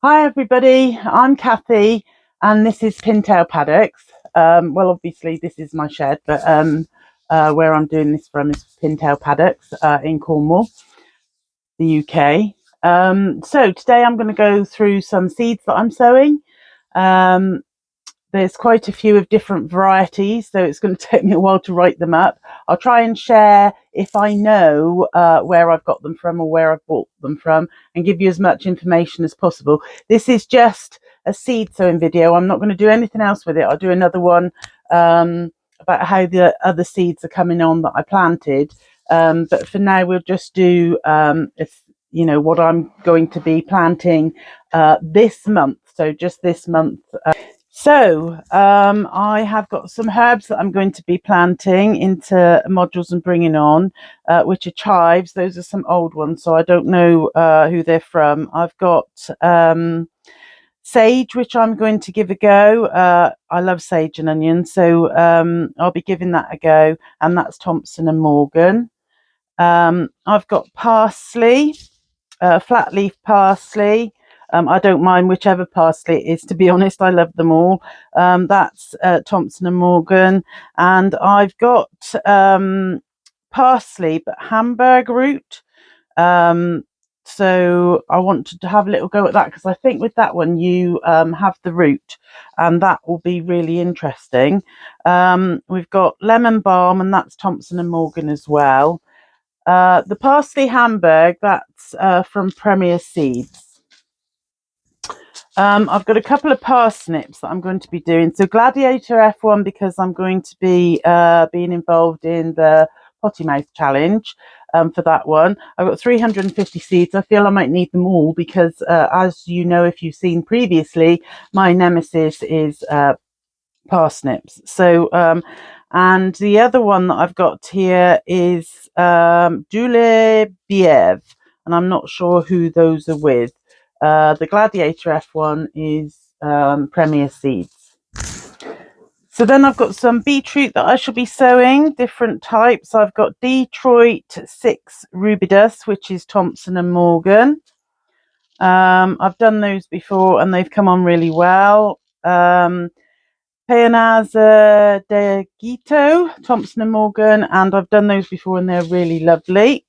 Hi everybody, I'm Kathy and this is Pintail Paddocks. Well, obviously this is my shed, but where I'm doing this from is Pintail Paddocks in Cornwall, the UK. So today I'm going to go through some seeds that I'm sowing. Um, there's quite a few of different varieties, so it's going to take me a while to write them up. I'll try and share if I know where I've got them from or where I've bought them from, and give you as much information as possible. This is just a seed sowing video. I'm not going to do anything else with it. I'll do another one about how the other seeds are coming on that I planted. But for now, we'll just do what I'm going to be planting this month. So just this month. I have got some herbs that I'm going to be planting into modules and bringing on, which are chives. Those are some old ones, so I don't know who they're from. I've got sage, which I'm going to give a go. I love sage and onion, so I'll be giving that a go, and that's Thompson and Morgan. I've got parsley, flat leaf parsley. I don't mind whichever parsley it is, to be honest. I love them all. That's Thompson and Morgan. And I've got parsley, but Hamburg root. So I want to have a little go at that, because I think with that one you have the root, and that will be really interesting. We've got lemon balm, and that's Thompson and Morgan as well. The parsley Hamburg, that's from Premier Seeds. I've got a couple of parsnips that I'm going to be doing. So Gladiator F1, because I'm going to be being involved in the Potty Mouth Challenge for that one. I've got 350 seeds. I feel I might need them all because, as you know, if you've seen previously, my nemesis is parsnips. So, and the other one that I've got here is Dulebiev, and I'm not sure who those are with. The Gladiator F1 is Premier Seeds. So then I've got some beetroot that I shall be sowing, different types. I've got Detroit 6 Rubidus, which is Thompson and Morgan. I've done those before and they've come on really well. Peonaza de Gito, Thompson and Morgan, and I've done those before and they're really lovely.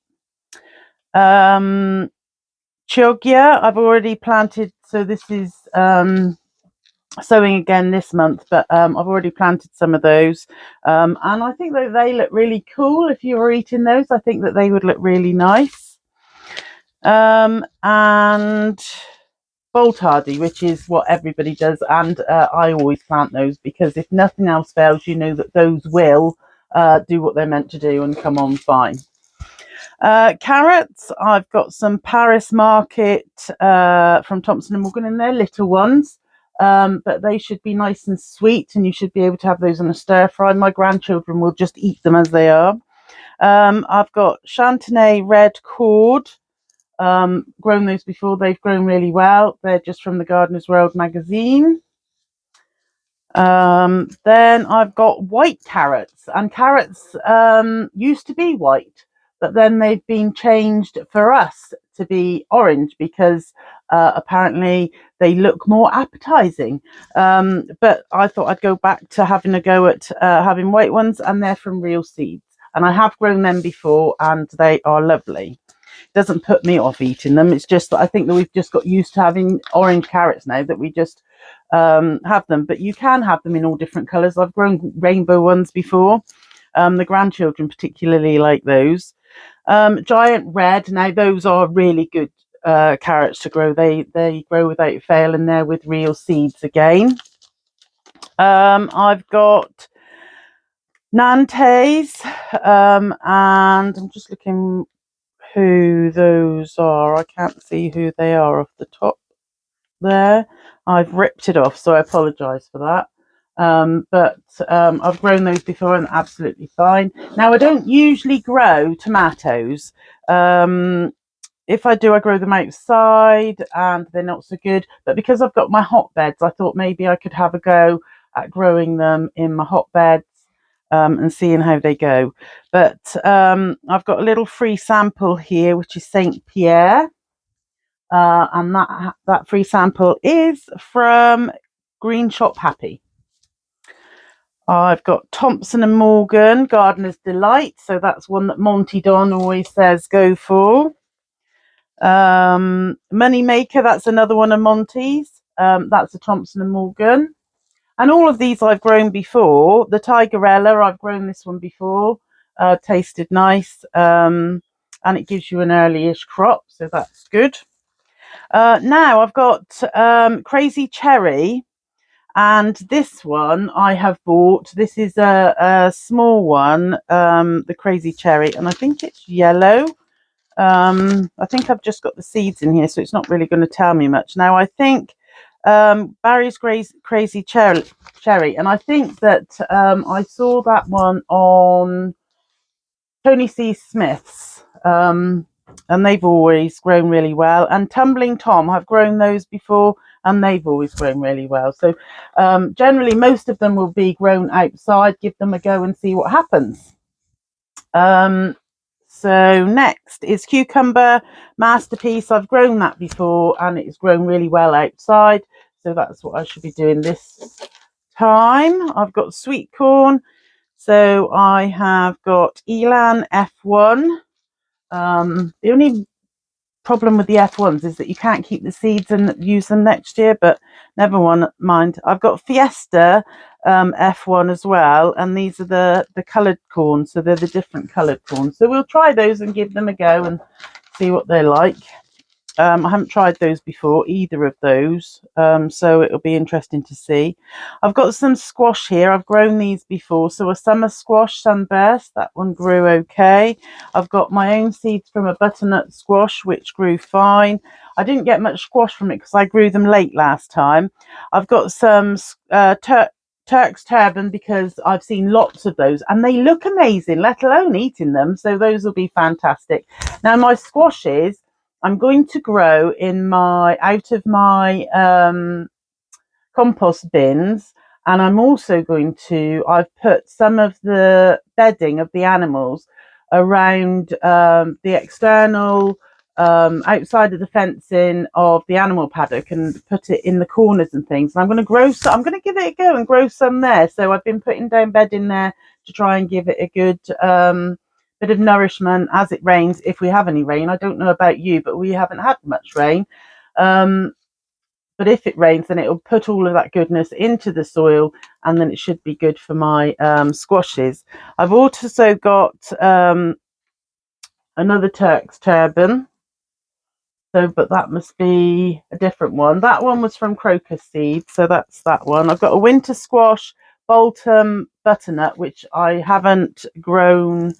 Chioggia, I've already planted, so this is sowing again this month, but I've already planted some of those, and I think that they look really cool. If you were eating those, I think that they would look really nice. And Bolt Hardy, which is what everybody does, and I always plant those because if nothing else fails, you know that those will do what they're meant to do and come on fine. Carrots, I've got some Paris Market from Thompson and Morgan, and they're little ones, but they should be nice and sweet, and you should be able to have those on a stir fry. My grandchildren will just eat them as they are. I've got Chantenay Red Cored. Grown those before. They've grown really well. They're just from the Gardener's World magazine. Then I've got white carrots, and carrots used to be white, but then they've been changed for us to be orange because apparently they look more appetizing. But I thought I'd go back to having a go at having white ones, and they're from Real Seeds, and I have grown them before and they are lovely. Doesn't put me off eating them. It's just that I think that we've just got used to having orange carrots now, that we just have them. But you can have them in all different colours. I've grown rainbow ones before. The grandchildren particularly like those. Giant red, now those are really good carrots to grow. They grow without fail, and they're with Real Seeds again. I've got Nantes, and I'm just looking who those are. I can't see who they are off the top there. I've ripped it off, so I apologise for that. But I've grown those before and absolutely fine. Now, I don't usually grow tomatoes. If I do, I grow them outside and they're not so good. But because I've got my hotbeds, I thought maybe I could have a go at growing them in my hotbeds. And seeing how they go. But I've got a little free sample here, which is Saint Pierre. and that free sample is from Green Shop Happy. I've got Thompson and Morgan, Gardener's Delight. So that's one that Monty Don always says go for. Money Maker, that's another one of Monty's. That's a Thompson and Morgan. And all of these I've grown before. The Tigerella, I've grown this one before. Tasted nice. And it gives you an early-ish crop, so that's good. Now I've got Crazy Cherry. And this one I have bought. This is a small one, the Crazy Cherry, and I think it's yellow. I think I've just got the seeds in here, so it's not really going to tell me much. Now, I think Barry's Crazy Cherry, and I think that I saw that one on Tony C. Smith's, and they've always grown really well. And Tumbling Tom, I've grown those before, and they've always grown really well. So generally, most of them will be grown outside. Give them a go and see what happens. So next is Cucumber Masterpiece. I've grown that before, and it's grown really well outside. So that's what I should be doing this time. I've got Sweet Corn. So I have got Elan F1. The only problem with the F1s is that you can't keep the seeds and use them next year, but never mind. I've got Fiesta F1 as well, and these are the coloured corn, so they're the different coloured corn. So we'll try those and give them a go and see what they're like. I haven't tried those before, either of those, so it'll be interesting to see. I've got some squash here. I've grown these before. So a summer squash, Sunburst, that one grew okay. I've got my own seeds from a butternut squash, which grew fine. I didn't get much squash from it because I grew them late last time. I've got some Turk's turban because I've seen lots of those and they look amazing, let alone eating them. So those will be fantastic. Now my squashes, I'm going to grow in out of my compost bins, and I'm also I've put some of the bedding of the animals around the external outside of the fencing of the animal paddock and put it in the corners and things. And I'm going to grow some. I'm going to give it a go and grow some there. So I've been putting down bedding there to try and give it a good bit of nourishment as it rains, if we have any rain. I don't know about you, but we haven't had much rain. But if it rains, then it'll put all of that goodness into the soil, and then it should be good for my squashes. I've also got another Turk's turban. So, but that must be a different one. That one was from Crocus Seeds, so that's that one. I've got a winter squash, Bolton butternut, which I haven't grown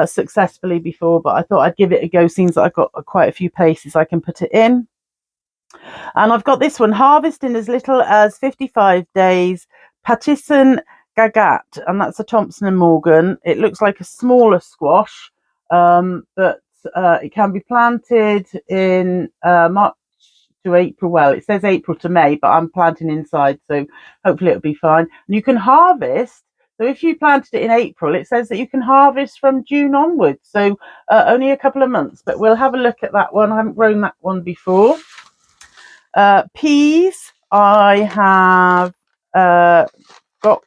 successfully before, but I thought I'd give it a go. Seems that I've got quite a few places I can put it in. And I've got this one, Harvest in as little as 55 days, Patisson Gagat, and that's a Thompson and Morgan. It looks like a smaller squash, but it can be planted in March to April. Well, it says April to May, but I'm planting inside, so hopefully it'll be fine. And you can harvest. So if you planted it in April, it says that you can harvest from June onwards. So only a couple of months, but we'll have a look at that one. I haven't grown that one before. Peas, I have got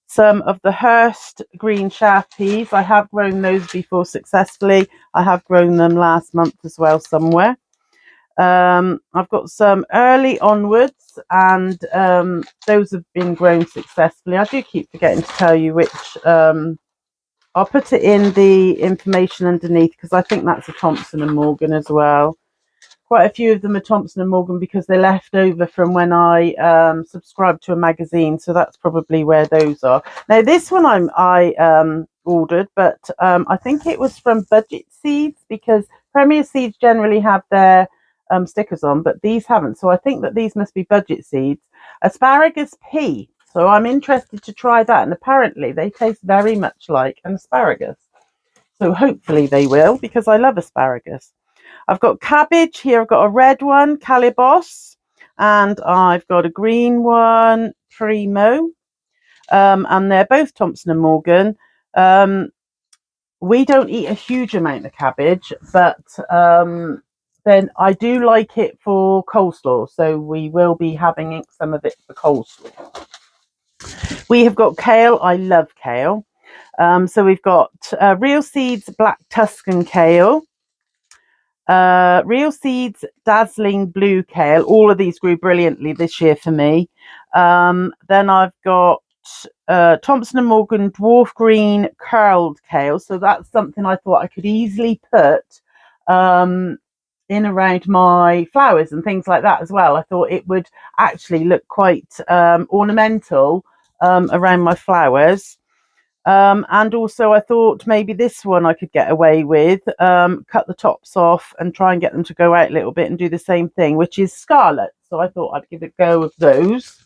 some of the Hurst green shaft peas. I have grown those before successfully. I have grown them last month as well somewhere. I've got some early onwards, and those have been grown successfully. I do keep forgetting to tell you which. I'll put it in the information underneath because I think that's a Thompson and Morgan as well. Quite a few of them are Thompson and Morgan because they're left over from when I subscribed to a magazine, so that's probably where those are. Now this one I ordered, but I think it was from Budget Seeds because Premier Seeds generally have their stickers on, but these haven't. So I think that these must be Budget Seeds. Asparagus pea. So I'm interested to try that, and apparently they taste very much like an asparagus. So hopefully they will, because I love asparagus. I've got cabbage here. I've got a red one, Calibos, and I've got a green one, Primo, and they're both Thompson and Morgan. We don't eat a huge amount of cabbage, but then I do like it for coleslaw, so we will be having some of it for coleslaw. We have got kale. I love kale. So we've got Real Seeds Black Tuscan Kale, Real Seeds Dazzling Blue Kale. All of these grew brilliantly this year for me. Then I've got Thompson Morgan Dwarf Green Curled Kale. So that's something I thought I could easily put in around my flowers and things like that as well. I thought it would actually look quite ornamental around my flowers. And also I thought maybe this one I could get away with, cut the tops off and try and get them to go out a little bit and do the same thing, which is scarlet. So I thought I'd give it a go with those.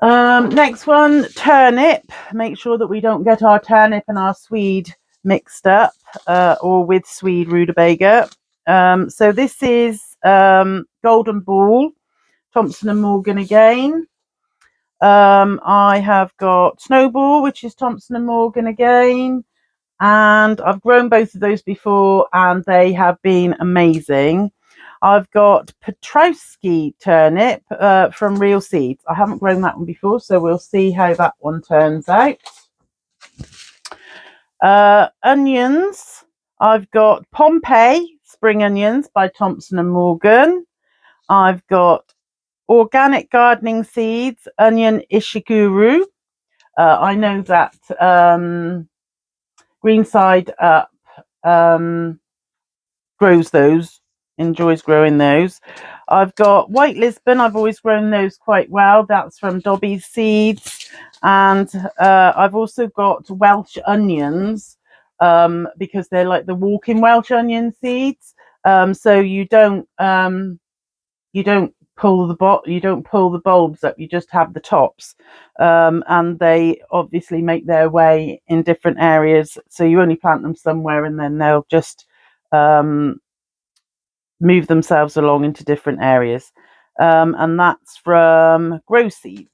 Next one, turnip. Make sure that we don't get our turnip and our swede mixed up, or with swede rutabaga. So this is Golden Ball, Thompson and Morgan again. I have got Snowball, which is Thompson and Morgan again, and I've grown both of those before and they have been amazing. I've got Petrowski turnip from Real Seeds. I haven't grown that one before, so we'll see how that one turns out. Onions. I've got Pompeii spring onions by Thompson and Morgan. I've got Organic Gardening Seeds onion ishiguro. I know that Greenside Up grows those, enjoys growing those. I've got White Lisbon. I've always grown those quite well. That's from Dobby's Seeds. And I've also got Welsh onions, because they're like the walking Welsh onion seeds. So you don't pull the bulbs up, you just have the tops, and they obviously make their way in different areas, so you only plant them somewhere and then they'll just move themselves along into different areas, and that's from Grow Seeds.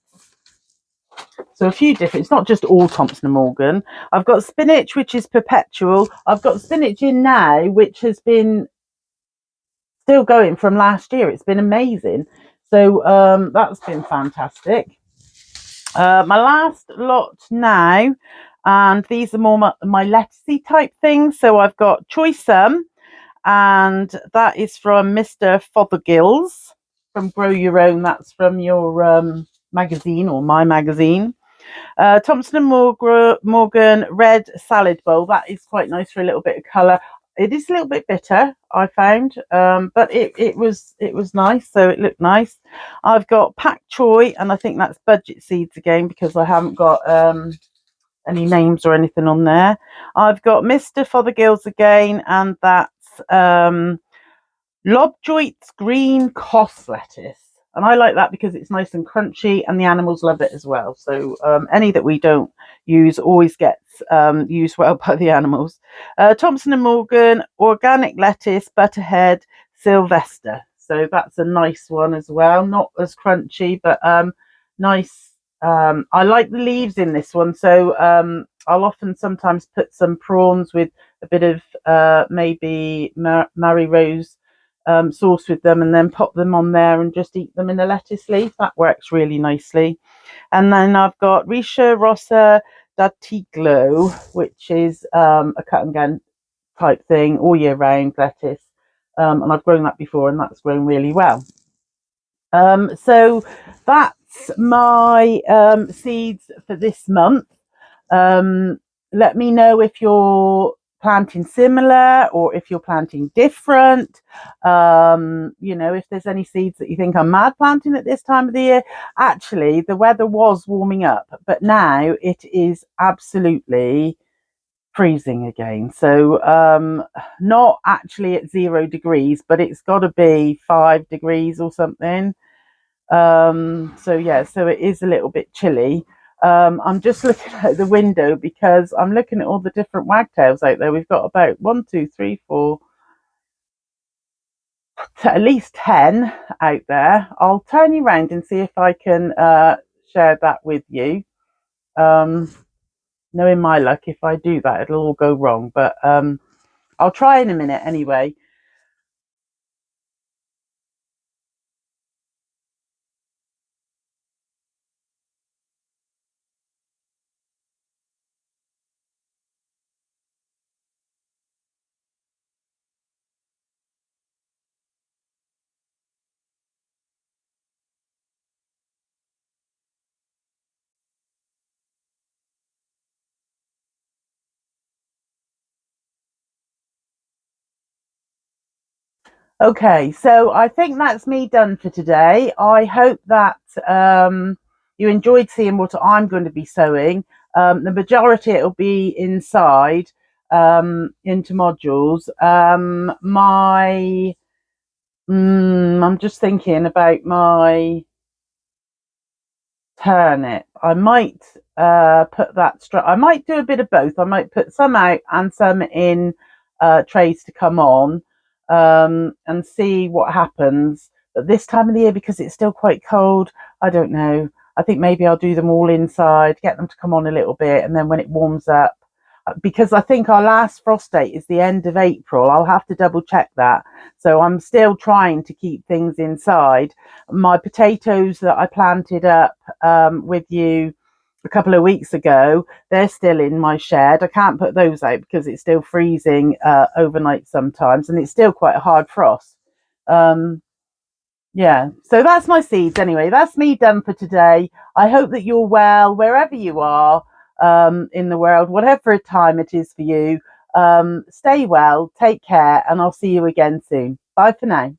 So a few different, it's not just all Thompson and Morgan. I've got spinach, which is perpetual. I've got spinach in now, which has been still going from last year. It's been amazing. So that's been fantastic. My last lot now, and these are more my lettucey type things. So I've got Choicesome, and that is from Mr. Fothergill's from Grow Your Own. That's from your magazine, or my magazine. Thompson and Morgan Red Salad Bowl. That is quite nice for a little bit of colour. It is a little bit bitter, I found, but it was nice, so it looked nice. I've got Pak Choi, and I think that's Budget Seeds again, because I haven't got any names or anything on there. I've got Mr. Fothergill's again, and that's Lobjoit's Green Cos Lettuce. And I like that because it's nice and crunchy and the animals love it as well. So any that we don't use always gets used well by the animals. Thompson and Morgan Organic Lettuce Butterhead Sylvester. So that's a nice one as well. Not as crunchy, but nice. I like the leaves in this one. So I'll often sometimes put some prawns with a bit of maybe Marie Rose sauce with them, and then pop them on there and just eat them in a lettuce leaf. That works really nicely. And then I've got Risha Rossa Datiglo, which is a cut and gun type thing, all year round lettuce, and I've grown that before and that's grown really well. So that's my seeds for this month. Let me know if you're planting similar or if you're planting different. If there's any seeds that you think I'm mad planting at this time of the year. Actually, the weather was warming up, but now it is absolutely freezing again. So not actually at 0 degrees, but it's got to be 5 degrees or something. So it is a little bit chilly. I'm just looking out the window because I'm looking at all the different wagtails out there. We've got about 1, 2, 3, 4, at least 10 out there. I'll turn you around and see if I can share that with you. Knowing my luck, if I do that, it'll all go wrong. But I'll try in a minute anyway. Okay, so I think that's me done for today. I hope that you enjoyed seeing what I'm going to be sewing. The majority it'll be inside into modules. I'm just thinking about my turnip. I might put that I might do a bit of both. I might put some out and some in trays to come on, and see what happens. But this time of the year, because it's still quite cold, I don't know. I think maybe I'll do them all inside, get them to come on a little bit, and then when it warms up, because I think our last frost date is the end of April. I'll have to double check that. So I'm still trying to keep things inside. My potatoes that I planted up with you a couple of weeks ago, they're still in my shed. I can't put those out because it's still freezing overnight sometimes, and it's still quite a hard frost. Um, yeah, so that's my seeds anyway. That's me done for today. I hope that you're well wherever you are in the world, whatever time it is for you. Stay well, take care, and I'll see you again soon. Bye for now.